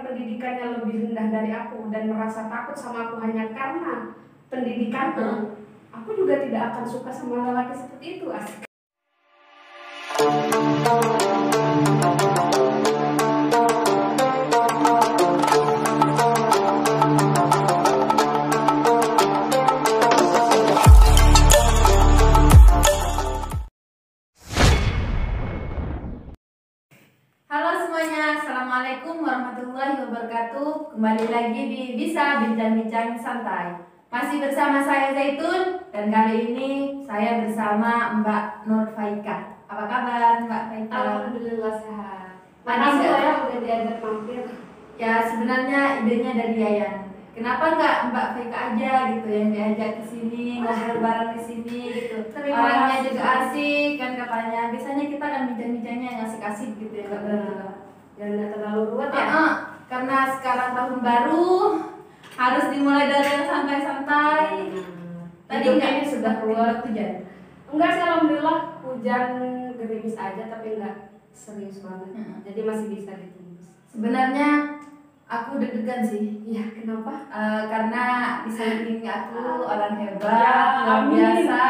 yang pendidikannya lebih rendah dari aku dan merasa takut sama aku hanya karena pendidikanku, aku juga tidak akan suka sama lelaki seperti itu. Asik. Halo semuanya, Assalamualaikum warahmatullahi wabarakatuh. Kembali lagi di Bisa Bincang-Bincang Santai. Masih bersama saya Zaitun, dan kali ini saya bersama Mbak Nur Faika. Apa kabar Mbak Faika? Alhamdulillah sehat. Tadi Makasih ya udah diajak mampir. Ya sebenarnya idenya dari Yayan. Kenapa nggak Mbak Faika aja gitu yang diajak ke sini, ngobrol bareng di sini gitu. Orangnya juga asik kan katanya. Biasanya kita kan bincang-bincangnya yang asik-asik gitu ya, nggak berat. Dan nggak terlalu ruwet ya. Karena sekarang tahun baru harus dimulai dari yang santai-santai. Tadi ini sudah ruwet. hujan. Enggak sih, alhamdulillah hujan gerimis aja tapi enggak serius banget. Jadi masih bisa ditembus. Sebenarnya aku deg-degan sih. Iya, kenapa? Karena di samping aku orang hebat, Ya, luar amin. biasa.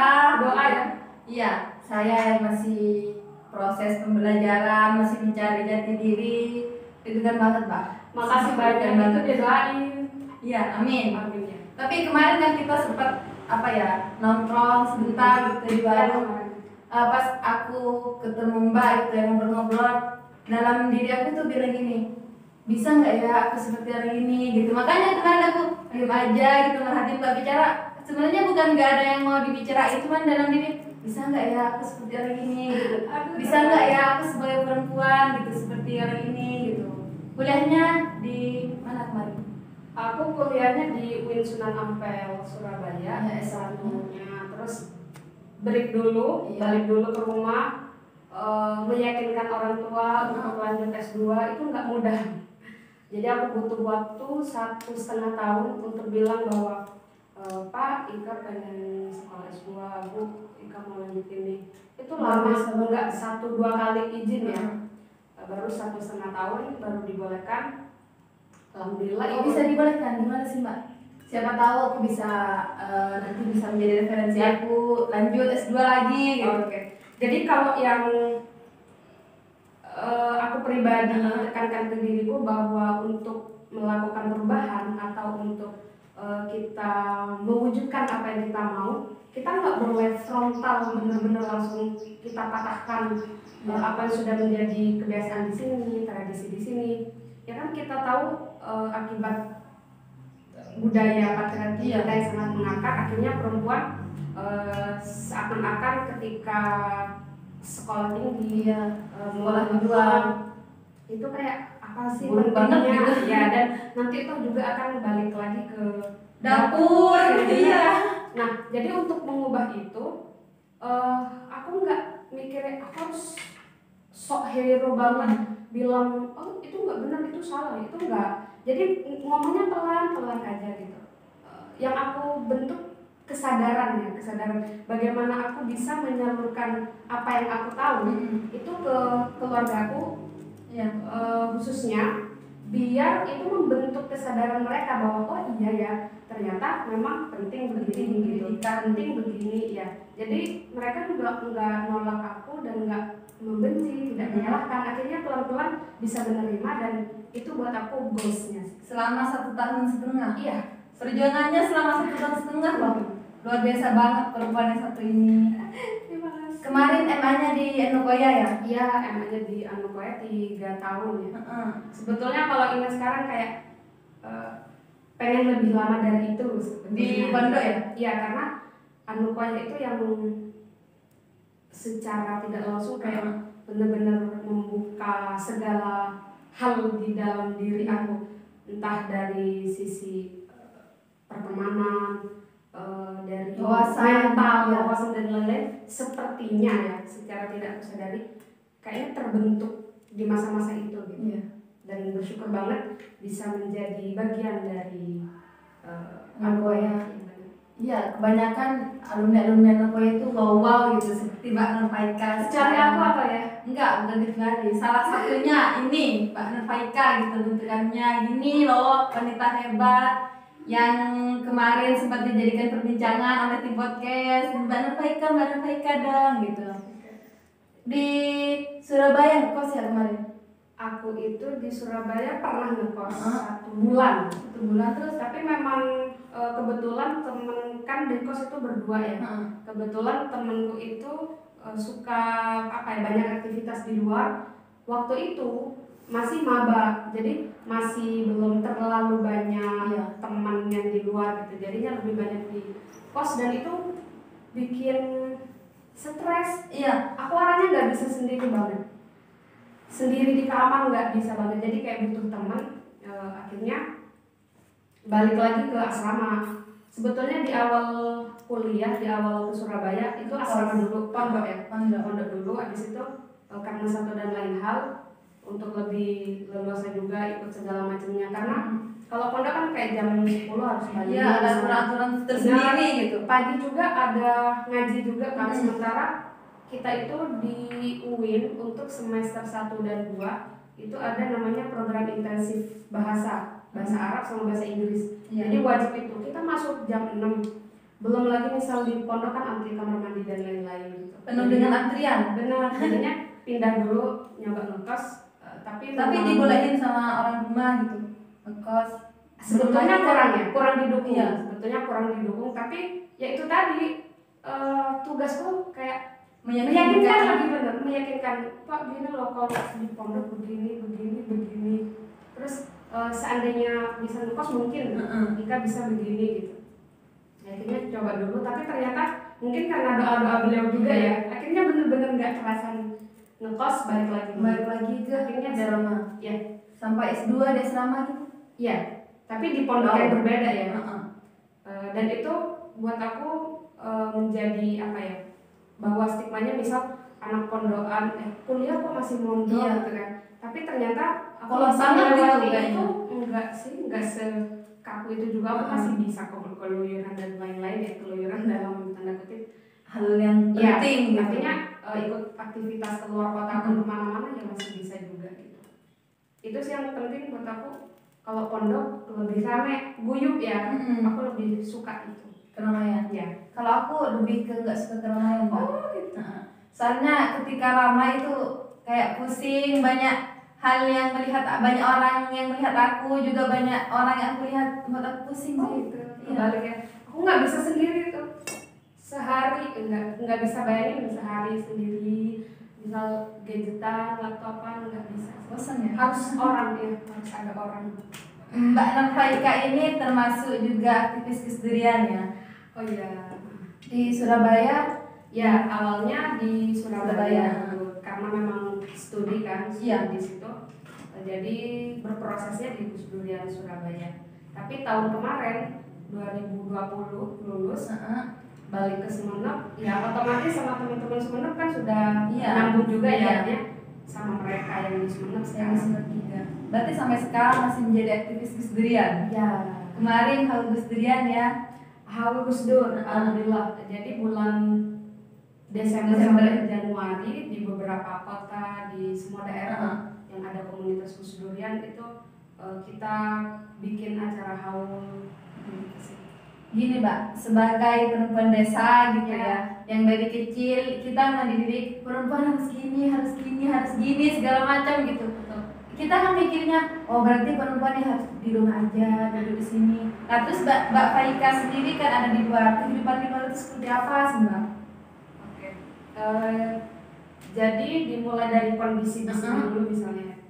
Doa ya. Iya, saya yang masih proses pembelajaran, masih mencari jati diri. Deg-degan banget, Pak. Makasih banyak itu didoain. Iya, amin. Amin ya. Tapi kemarin kan kita sempat nongkrong sebentar gitu di warung. Pas aku ketemu Mbak gitu yang ngobrol-ngobrol, dalam diri aku tuh bilang gini, bisa nggak ya aku seperti orang ini gitu. Makanya kemarin aku diam aja gitu, merhatiin Mbak bicara. Sebenarnya bukan nggak ada yang mau dibicarain, cuman dalam diri, bisa nggak ya aku seperti orang ini gitu. Bisa nggak ya aku sebagai perempuan gitu seperti orang ini gitu. Kuliahnya di mana kemarin? Aku kuliahnya di UIN Sunan Ampel, Surabaya, Ya, S1-nya. Terus break dulu, Iya. balik dulu ke rumah, meyakinkan orang tua untuk lanjut S2 itu nggak mudah. Jadi aku butuh waktu 1,5 tahun untuk bilang bahwa Pak, Ika pengen sekolah S2, Bu, Ika mau lanjut ini. Itu lama, nggak 1-2 kali izin ya. Baru 1,5 tahun baru dibolehkan. Alhamdulillah. Kok bisa dibolehkan? Gimana sih Mbak? Siapa tahu aku bisa nanti bisa menjadi referensi aku lanjut S2 lagi gitu. Oke. Jadi kalau yang aku pribadi tekankan ke diriku bahwa untuk melakukan perubahan atau untuk kita mewujudkan apa yang kita mau, kita nggak boleh frontal benar-benar langsung kita patahkan apa yang sudah menjadi kebiasaan di sini, tradisi di sini. Ya kan kita tahu akibat budaya patriarki kita yang sangat mengakar, akhirnya perempuan seakan-akan ketika sekolah tinggi, sekolah kedua itu kayak apa sih pentingnya gitu. Ya, dan nanti itu juga akan balik lagi ke dapur gitu ya. Nah, jadi untuk mengubah itu aku nggak mikirnya aku harus sok hero banget bilang oh itu nggak benar, itu salah, itu enggak. Jadi ngomongnya pelan-pelan aja gitu. Yang aku bentuk kesadaran bagaimana aku bisa menyalurkan apa yang aku tahu itu ke keluargaku ya, khususnya biar itu membentuk kesadaran mereka bahwa oh iya ya ternyata memang penting begini gitu, penting begini ya. Jadi mereka juga nggak nolak aku dan nggak membenci, tidak menyalahkan. Akhirnya pelan-pelan bisa menerima dan itu buat aku goalsnya. Selama 1,5 tahun. Iya. Perjuangannya selama 1,5 tahun loh. Luar biasa banget perempuan yang satu ini. Terima kasih. Kemarin MA-nya di Anukoya ya? Iya, MA-nya di Anukoya 3 tahun ya. Sebetulnya kalau ingat sekarang kayak pengen lebih lama dari itu di pondok ya? Iya, karena Anukoya itu yang secara tidak langsung kayak benar-benar membuka segala hal di dalam diri aku, entah dari sisi pertemanan, dari mental, wawasan dan lain-lain. Sepertinya ya, secara tidak aku sadari kayaknya terbentuk di masa-masa itu gitu. Dan bersyukur banget bisa menjadi bagian dari Anukoya. Iya, kebanyakan alumni Nakoya itu wow gitu seperti Mbak Nurfaika. Cari aku apa ya? Enggak, bukan dicari. Salah satunya ini Mbak Nurfaika gitu bentukannya gini loh, wanita hebat yang kemarin sempat dijadikan perbincangan oleh tim podcast. Mbak Nurfaika dong gitu. Di Surabaya ngekos ya kemarin? Aku itu di Surabaya pernah ngekos 1 bulan. 1 bulan terus. Tapi memang kebetulan temen kan di kos itu berdua ya. Kebetulan temenku itu suka apa ya, banyak aktivitas di luar. Waktu itu masih maba, jadi masih belum terlalu banyak teman yang di luar gitu. Jadinya lebih banyak di kos dan itu bikin stres. Iya. Aku orangnya nggak bisa sendiri banget. Sendiri di kamar nggak bisa banget. Jadi kayak butuh teman. Akhirnya balik lagi ke asrama. Sebetulnya di awal kuliah, di awal ke Surabaya itu asrama dulu, pondok ya, pondok dulu. Habis itu karena satu dan lain hal, untuk lebih leluasa juga ikut segala macamnya. Karena kalau pondok kan kayak jam 10 harus balik. Iya, ada aturan tersendiri gitu. Pagi juga ada ngaji juga kan. Sementara kita itu di UIN untuk semester 1 dan 2 itu ada namanya program intensif bahasa Arab sama bahasa Inggris. Jadi wajib itu. Kita masuk jam 6. Belum lagi misal di pondok kan antri kamar mandi dan lain-lain gitu. Penuh dengan antrian. Benar. Jadinya pindah dulu nyoba ngekos, tapi dibolehin sama orang rumah gitu. Ngekos. Sebetulnya kurang didukung. Iya, sebetulnya kurang didukung, tapi ya itu tadi tugasku kayak meyakinkan lagi, benar, meyakinkan Pak gini loh, kalau di pondok begini. Terus seandainya bisa ngekos mungkin jika bisa begini gitu. Akhirnya coba dulu, tapi ternyata mungkin karena doa beliau juga ya, akhirnya bener-bener nggak kerasan ngekos, balik lagi ke akhirnya asrama. Ya, sampai S2 di asrama gitu. Iya, tapi di pondok yang berbeda ya. Dan itu buat aku menjadi apa ya? Bahwa stigmanya misal anak pondokan kuliah kok masih mondok gitu kan. Tapi ternyata aku melewati itu enggak sekaku itu juga. Aku masih bisa kok keluyuran dan lain-lain ya, keluyuran dalam tanda kutip hal yang penting. Artinya ikut aktivitas keluar kota atau kemana-mana ya masih bisa juga gitu. Itu sih yang penting buat aku. Kalau pondok lebih rame, guyup ya. Aku lebih suka itu. Keramaian ya. Kalau aku lebih ke nggak suka keramaian. Gitu. Soalnya ketika ramai itu kayak pusing, banyak hal yang banyak orang yang melihat aku, juga banyak orang yang aku lihat buat aku pusing gitu. Kebalik ya. Aku nggak bisa sendiri tuh. Sehari nggak bisa bayangin sehari sendiri. Misal gadgetan, laptopan nggak bisa. Bosan ya. Harus orang ya, harus ada orang. Mbak Nurfaika ini termasuk juga aktivis Gusdurian ya. Oh iya. Di Surabaya? Ya, awalnya di Surabaya. Karena memang studi kan, di situ. Jadi berprosesnya di Gusdurian Surabaya. Tapi tahun kemarin 2020 lulus, balik ke Sumenep. Ya otomatis sama teman-teman Sumenep kan sudah nyambung juga ya, sama mereka yang di Sumenep sekarang. Berarti sampai sekarang masih menjadi aktivis Gusdurian? Ya. Kemarin Haul Gusdurian ya. Haul Gusdur, alhamdulillah. Jadi bulan Desember sampai Januari di beberapa kota di semua daerah yang ada komunitas Gusdurian itu kita bikin acara haul. Gini Mbak, sebagai perempuan desa gitu ya, yang dari kecil kita mendidik perempuan harus gini, segala macam gitu. Kita kan mikirnya, oh berarti perempuan yang harus di rumah aja, duduk di sini. Nah terus Mbak Faika sendiri kan ada di luar, kehidupan di luar itu seperti apa sih Mbak? Jadi dimulai dari kondisi di sini dulu misalnya.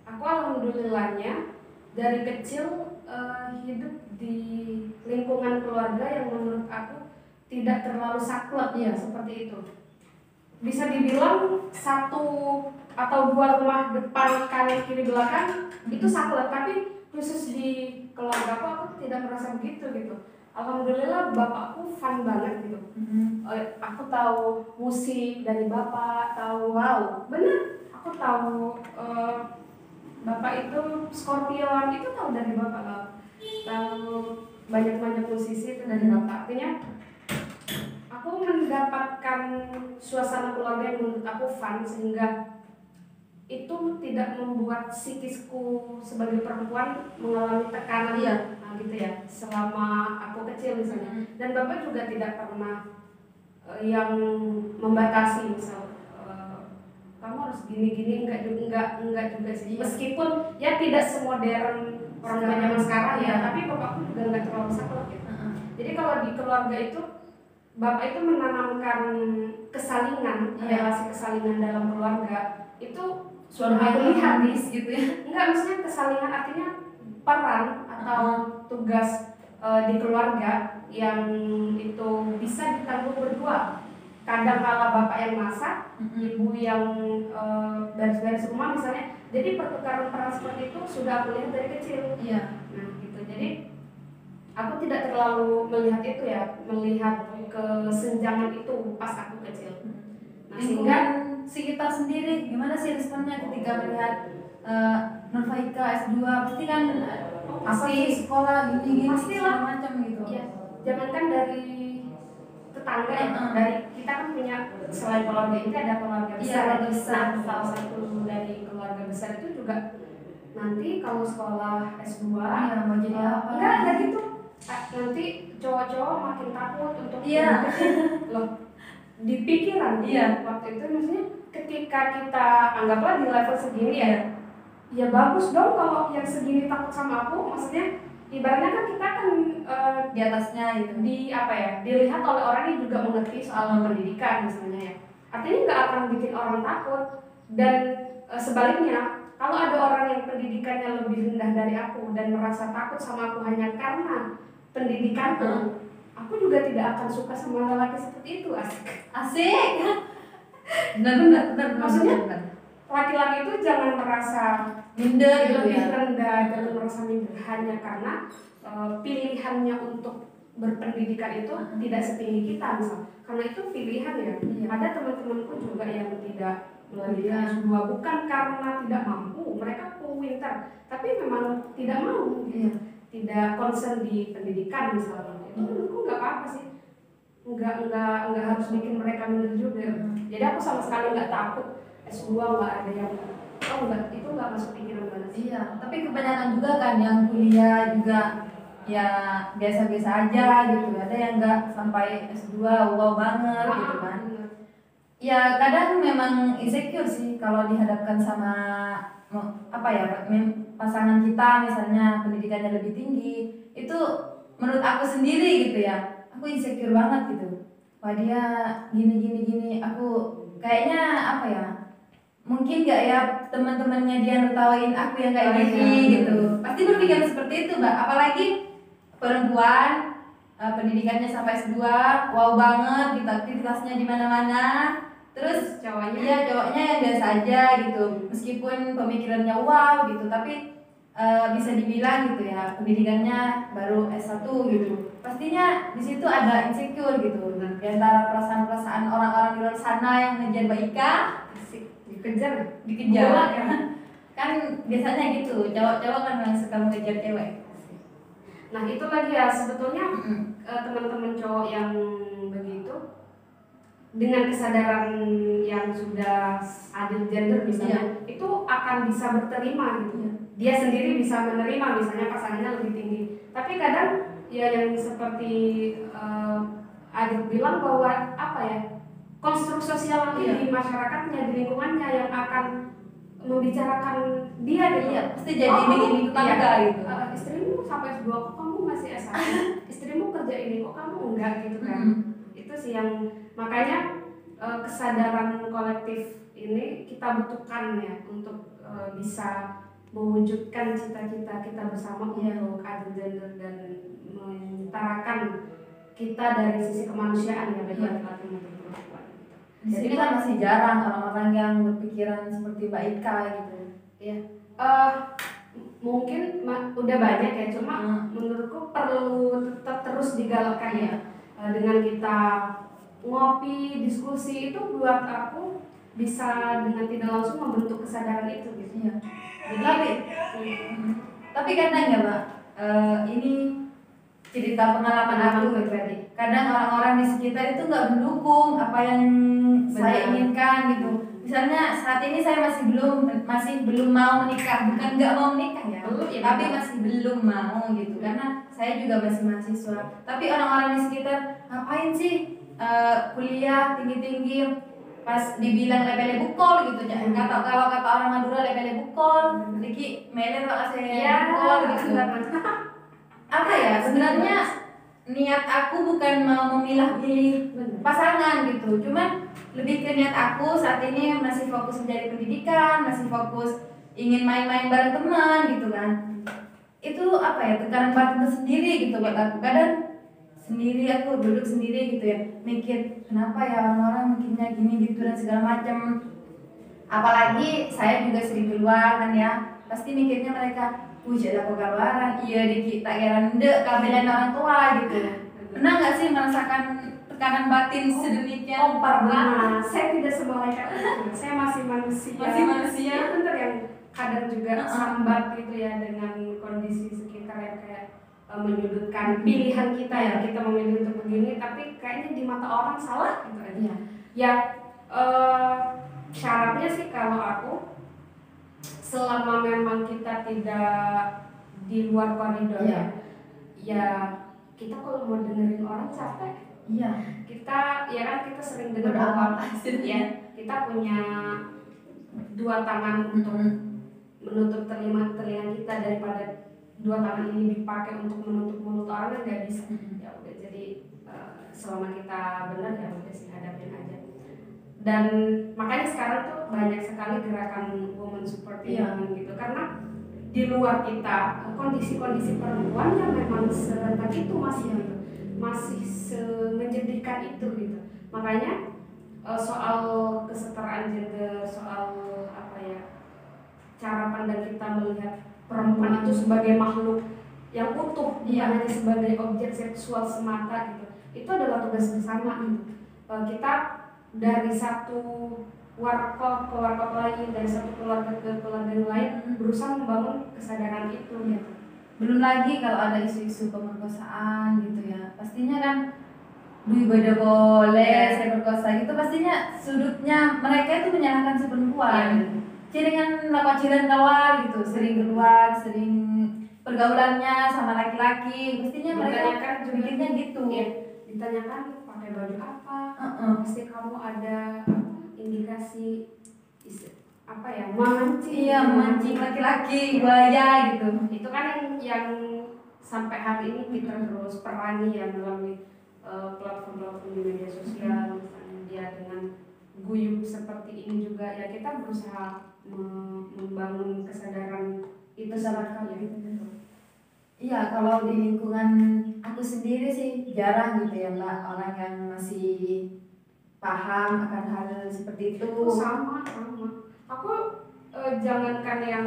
Aku alhamdulillahnya dari kecil hidup di lingkungan keluarga yang menurut aku tidak terlalu saklek seperti itu. Bisa dibilang 1 atau 2 rumah depan, kanan, kiri, belakang itu saklek, tapi khusus di keluarga aku tidak merasa begitu gitu. Alhamdulillah bapakku fun banget gitu. Aku tahu musik dari bapak, aku tahu bapak itu Scorpion itu tahu dari bapak, tahu banyak musisi itu dari bapak. Artinya aku mendapatkan suasana keluarga yang menurut aku fun, sehingga itu tidak membuat psikisku sebagai perempuan mengalami tekanan gitu ya selama aku kecil misalnya. Dan bapak juga tidak pernah yang membatasi, misal kamu harus gini-gini, enggak juga sih. Meskipun ya tidak semodern orang tua zaman sekarang ya, tapi bapakku juga enggak terlalu saklek gitu. Jadi kalau di keluarga itu bapak itu menanamkan kesalingan, relasi kesalingan dalam keluarga itu sudah aku lihat gitu ya. Enggak, maksudnya kesalingan artinya peran atau tugas di keluarga yang itu bisa ditanggung berdua. Kadang kala bapak yang masak, ibu yang beres-beres rumah misalnya. Jadi pertukaran peran seperti itu sudah aku lihat dari kecil. Nah gitu. Jadi aku tidak terlalu melihat itu ya, melihat kesenjangan itu pas aku kecil. Nah, sehingga sekitar sendiri gimana sih responnya ketika melihat Nurfaika S2? Pasti kan pasti sekolah gini segala macam gitu. Iya. Jangankan dari tetangga ya, dari kita kan punya, selain keluarga ini ada keluarga besar. Nah, salah satu dari keluarga besar itu juga nanti kalau sekolah S2 mau jadi apa? Enggak gitu. Nanti cowok-cowok makin takut untuk loh. Di pikiran waktu itu maksudnya ketika kita anggaplah di level segini ya bagus dong kalau yang segini takut sama aku. Maksudnya ibaratnya kan kita kan di atasnya gitu, dilihat oleh orang yang juga mengerti soal pendidikan misalnya ya. Artinya nggak akan bikin orang takut. Dan sebaliknya, kalau ada orang yang pendidikannya lebih rendah dari aku dan merasa takut sama aku hanya karena pendidikanku, aku juga tidak akan suka sama lelaki seperti itu. Asik. Benar. Maksudnya laki-laki itu jangan merasa minder gitu lebih ya, rendah dan merasa minder hanya karena pilihannya untuk berpendidikan itu tidak setinggi kita misal. Karena itu pilihan ya. Ada teman-temanku juga yang tidak melanjutkan S2 bukan karena tidak mampu, mereka pintar, tapi memang tidak mau tidak concern di pendidikan misalnya. Itu menurutku nggak apa-apa sih, nggak harus bikin mereka minder juga. Jadi aku sama sekali nggak takut S2, nggak ada yang enggak, itu nggak masuk pikiran banget sih. Tapi kebanyakan juga kan yang kuliah juga ya biasa-biasa aja gitu. Ada yang nggak sampai S2 wow banget gitu kan. Ya kadang memang insecure sih kalau dihadapkan sama pasangan kita misalnya pendidikannya lebih tinggi. Itu menurut aku sendiri gitu ya, aku insecure banget gitu. Wah dia gini, aku kayaknya mungkin gak ya teman-temannya dia ngetawain aku yang kayak gini gitu. Pasti berpikir seperti itu Mbak, apalagi perempuan pendidikannya sampai S2, wow banget gitu, aktivitasnya di mana-mana. Terus cowoknya yang biasa aja gitu, meskipun pemikirannya wow gitu, tapi bisa dibilang gitu ya pendidikannya baru S1 gitu. Pastinya di situ ada insecure gitu. Di antara perasaan-perasaan orang-orang di luar sana yang ngejar Mbak Ika, dikejar kan biasanya gitu, cowok-cowok kan yang suka mengejar cewek. Nah itu lagi ya sebetulnya teman-teman cowok yang begitu dengan kesadaran yang sudah adil gender misalnya, itu akan bisa berterima gitu. Dia sendiri bisa menerima misalnya pasangannya lebih tinggi. Tapi kadang ya yang seperti Adit bilang bahwa konstruk sosial nanti di masyarakatnya, di lingkungannya yang akan membicarakan dia gitu. Pasti jadi ini tetangga gitu. Istrimu sampai S2 kok kamu masih S1, istrimu kerja ini kok kamu enggak gitu kan. Itu sih yang makanya kesadaran kolektif ini kita butuhkan ya untuk bisa mewujudkan cita-cita kita bersama untuk adil gender dan menyetarakan kita dari sisi kemanusiaan ya baik laki-laki maupun perempuan. Di sini kan masih jarang orang-orang yang berpikiran seperti Mbak Ika gitu. Ya, mungkin udah banyak ya, cuma menurutku perlu tetap terus digalakkan ya. Dengan kita ngopi, diskusi itu buat aku bisa dengan tidak langsung membentuk kesadaran itu gitu. Jadi tapi kadang ya Mbak, ini cerita pengalaman aku gitu. Kadang orang-orang di sekitar itu nggak mendukung apa yang saya inginkan gitu. Misalnya saat ini saya masih belum mau menikah, bukan nggak mau menikah ya, tapi masih belum mau gitu karena saya juga masih mahasiswa. Tapi orang-orang di sekitar ngapain sih kuliah tinggi-tinggi, pas dibilang lepele bukol gitu ya. Kalau kata orang Madura lepele bukol, diki meler lah saya bukol gitu. Apa ya sebenarnya niat aku bukan mau memilah-milih pasangan gitu, cuman lebih ke niat aku saat ini masih fokus mencari pendidikan, masih fokus ingin main-main bareng teman gitu kan. Itu apa ya, tekanan batin tersendiri gitu buat aku. Kadang sendiri aku duduk sendiri gitu ya, mikir kenapa ya orang-orang mikirnya gini gitu dan segala macam. Apalagi saya juga sering keluar kan ya, pasti mikirnya mereka jalan kok kabaran, iya dikit tak kira ndek kabelan orang tua gitu. Pernah nggak sih merasakan tekanan batin sedemikian? Oh pernah, saya tidak semalaikat itu, saya masih manusia. Masih manusia. Ya, bener yang kadang juga sambat gitu ya dengan kondisi sekitar yang kayak menyudutkan pilihan kita ya, kita memilih untuk begini, tapi kayaknya di mata orang salah gitu aja. Ya syaratnya sih kalau aku, selama memang kita tidak di luar koridor ya kita kalau mau dengerin orang capek. Kita ya kan kita sering dengar bahwa ya kita punya dua tangan untuk menutup telinga kita daripada dua tangan ini dipakai untuk menutup mulut orang kan nggak bisa. Ya udah, jadi selama kita benar ya udah sih hadapin aja. Dan makanya sekarang tuh banyak sekali gerakan woman support gitu, karena di luar kita kondisi-kondisi perempuan yang memang serentak itu masih menyedihkan itu gitu. Makanya soal kesetaraan gender, soal apa ya, cara pandang kita melihat perempuan itu sebagai makhluk yang utuh, bukan hanya sebagai objek seksual semata gitu, itu adalah tugas bersama gitu. Kita dari satu warkop ke warkop lain, dari satu keluarga ke keluarga lain, berusaha membangun kesadaran itu gitu. Belum lagi kalau ada isu-isu pemerkosaan gitu ya, pastinya kan beda boleh saya perkosa gitu, pastinya sudutnya mereka itu menyalahkan si perempuan. Ciringan lakukan kawan gitu, sering keluar, sering pergaulannya sama laki-laki, pastinya mereka mikirnya gitu. Ditanyakan pakai baju apa, pasti kamu ada indikasi apa ya, memancing laki-laki, buaya gitu. Itu kan yang sampai hari ini kita terus perangi ya melalui platform-platform di media sosial, misalnya dia dengan guyup seperti ini juga ya, kita berusaha membangun kesadaran itu masyarakat ya. Iya, kalau di lingkungan aku sendiri sih jarang gitu ya Mbak, orang yang masih paham akan hal seperti itu. Sama aku jangankan yang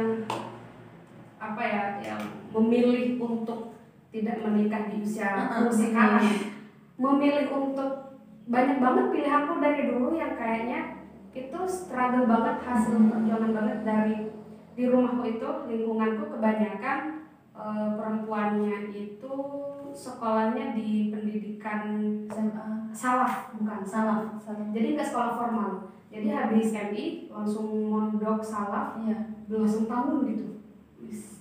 apa ya, yang memilih untuk tidak menikah di usia sekarang, memilih untuk banyak banget pilihanku dari dulu yang kayaknya itu struggle banget, hasil perjuangan banget dari di rumahku itu, lingkunganku kebanyakan perempuannya itu sekolahnya di pendidikan salaf, jadi nggak sekolah formal. Jadi habis MI langsung mondok salaf, belasan tahun gitu.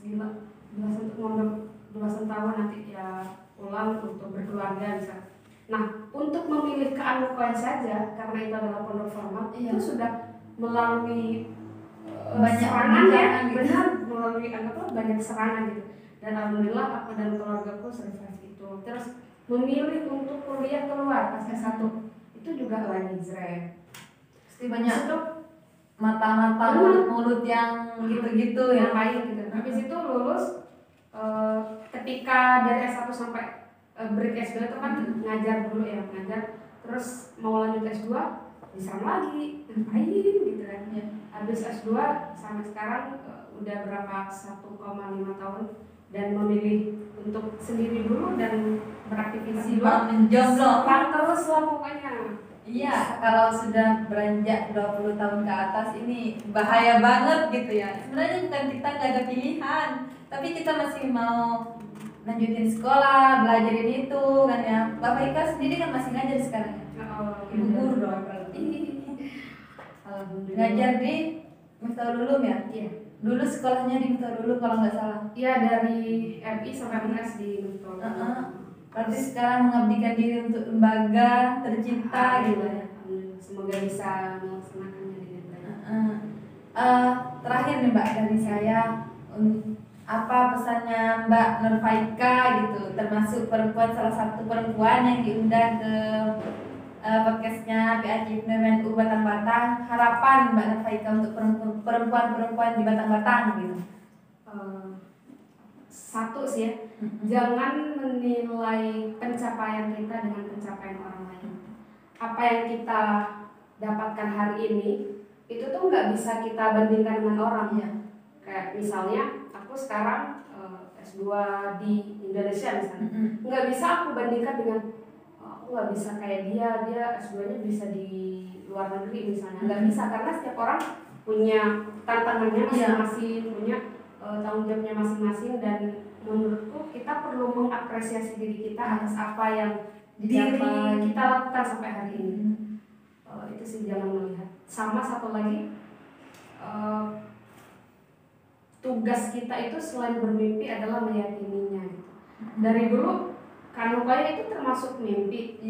Gila, belasan tahun nanti ya pulang untuk berkeluarga bisa. Nah, untuk memilih keanukan saja karena itu adalah pondok formal, itu sudah melalui banyak serangan ya, benar, melalui banyak serangan gitu. Dan alhamdulillah aku dan keluargaku survive itu. Terus memilih untuk kuliah keluar pas S1 itu juga lagi hijrah. Pasti banyak mata-mata mulut yang gitu-gitu yang lain gitu. Habis itu lulus, ketika dari S1 sampai break S2 itu kan ngajar dulu ya, terus mau lanjut S2 diserang lagi, ngapain gitu kan. Habis S2 sampai sekarang udah berapa 1,5 tahun dan memilih untuk sendiri dulu dan beraktivitas dulu, menjomblo terus lah pokoknya. Iya, kalau sudah beranjak 20 tahun ke atas ini bahaya banget gitu ya. Sebenarnya bukan kita nggak ada pilihan, tapi kita masih mau lanjutin sekolah, belajarin itu kan ya. Bapak Ika sendiri kan masih ngajar sekarang ya? Ibu guru dong kalau Alhamdulillah. ngajar di Miftahul Ulum ya? Iya. Dulu sekolahnya di Miftahul Ulum kalau nggak salah. Iya, dari MI sampai UNES di Mentol. Berarti sekarang mengabdikan diri untuk lembaga tercinta gitu ya. Alhamdulillah. Semoga bisa melaksanakannya dengan baik. Terakhir nih Mbak dari saya, apa pesannya Mbak Nurfaika gitu, termasuk perempuan, salah satu perempuan yang diundang ke podcastnya PAJ UNU Batang-Batang, harapan Mbak Nurfaika untuk perempuan-perempuan di Batang-Batang gitu. Satu sih ya, jangan menilai pencapaian kita dengan pencapaian orang lain. Apa yang kita dapatkan hari ini itu tuh nggak bisa kita bandingkan dengan orang ya. Kayak misalnya aku sekarang S2 di Indonesia misalnya, nggak bisa aku bandingkan dengan aku nggak bisa kayak dia S2-nya bisa di luar negeri misalnya, nggak bisa, karena setiap orang punya tantangannya masing-masing, punya tanggung jawabnya masing-masing, dan menurutku kita perlu mengapresiasi diri kita atas apa yang kita lakukan sampai hari ini. Itu sih, jangan melihat. Sama satu lagi, tugas kita itu selain bermimpi adalah meyakininya gitu. Dari dulu Kanukaya itu termasuk mimpi.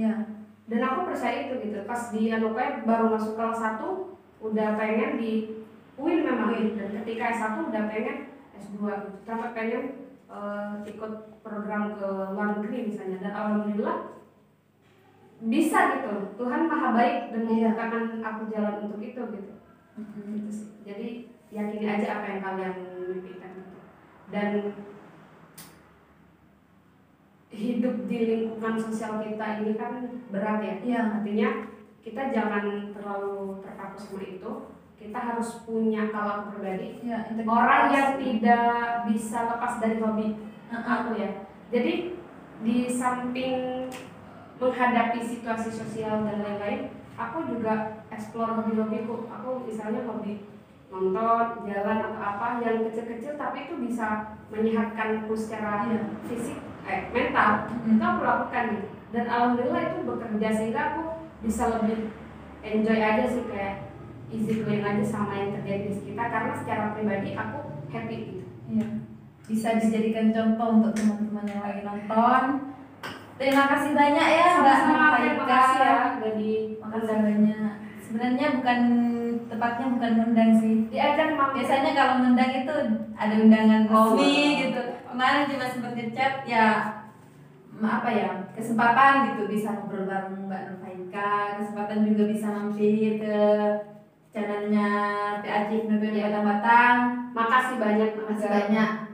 Dan aku percaya itu gitu. Pas di Kanukaya baru masuk kelas 1 udah pengen di UIN memang, dan ketika S1 udah pengen S2 gitu. Sampai pengen ikut program ke luar negeri misalnya, dan alhamdulillah bisa gitu. Tuhan maha baik dan membukakan aku jalan untuk itu gitu. Gitu sih. Jadi yakini aja apa yang kalian mimpikan gitu. Dan hidup di lingkungan sosial kita ini kan berat ya. Artinya kita jangan terlalu terpaku sama itu. Kita harus punya, kalau aku pribadi, orang yang tidak bisa lepas dari hobi aku ya. Jadi di samping menghadapi situasi sosial dan lain-lain, aku juga explore hobi-hobiku. Aku misalnya hobi nonton, jalan atau apa yang kecil-kecil tapi itu bisa menyehatkanku secara fisik, mental. Itu aku lakukan gitu. Dan alhamdulillah itu bekerja sehingga aku bisa lebih enjoy aja sih, kayak easy going aja sama yang terjadi di sekitar, karena secara pribadi aku happy gitu. Bisa dijadikan contoh untuk teman-teman yang lagi nonton. Terima kasih banyak ya Mbak Nurfaika. Terima kasih ya udah Makasih banyak. Sebenarnya tepatnya bukan undang sih. Diajak memang. Biasanya kalau ngundang itu ada undangan kopi gitu. Kemarin cuma sempat ngechat ya, apa ya, kesempatan gitu bisa ngobrol bareng Mbak Nurfaika, kesempatan juga bisa mampir ke channelnya PAJ UNU Batang-Batang. Makasih banyak.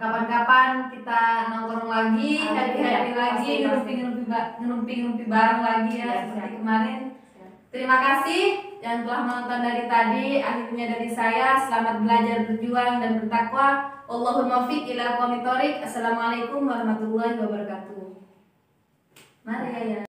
Kapan-kapan kita nongkrong lagi, happy lagi, ngerumpi bareng lagi ya, seperti kemarin. Terima kasih yang telah menonton dari tadi. Akhirnya dari saya, selamat belajar, berjuang dan bertakwa. Allahumma fiq ila aqwamit thoriq. Assalamualaikum warahmatullahi wabarakatuh. Mari ya.